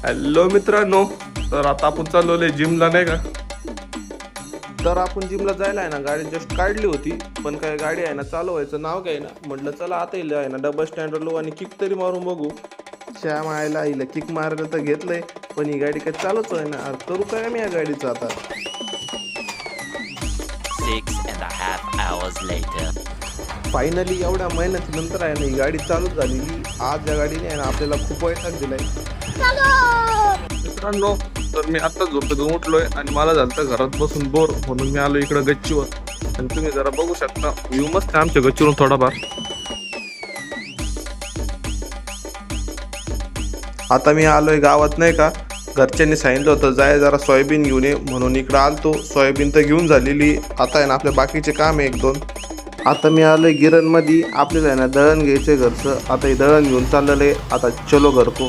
Hello मित्रांनो, तर आता आपण चाललोय जिमला नाही का. तर आपण जिमला जायला आहे ना, गाडी जस्ट काढली होती, पण काय गाडी आहे ना चालवायचं नाव काय ना, म्हटलं चला आता येईल आहे ना डबल स्टँडवर लो आणि किक तरी मारून बघू. श्याम आयला हिला किक मारायला तर घेतलंय, पण ही गाडी काय चालूच आहे ना. करू काय मी या गाडीचं आता. 6.5 hours later. फायनली एवढ्या मेहनतीनंतर आहे ना ही गाडी चालू झालेली. आज या गाडीने आहे ना आपल्याला खूप वैताग दिलाय मित्रांनो. तर मी आता झोपेतून उठलोय आणि मला झालं घरात बसून बोर, म्हणून मी आलो इकडं गच्चीवर. आणि तुम्ही जरा बघू शकता व्ह्यू मस्त आहे आमच्या गच्चीवरून थोडाफार. आता मी आलोय गावात नाही का. घरच्यांनी सांगितलं होतं जाय जरा सोयाबीन घेऊन ये, म्हणून इकडं आलतो. सोयाबीन तर घेऊन झालेली, आता आहे ना आपल्या बाकीचे काम आहे 1-2. आता मी आलोय गिरणमध्ये. आपल्याला आहे ना दळण घ्यायचंय घरचं. आता हे दळण घेऊन चाललेलं आहे. आता चलो घर को.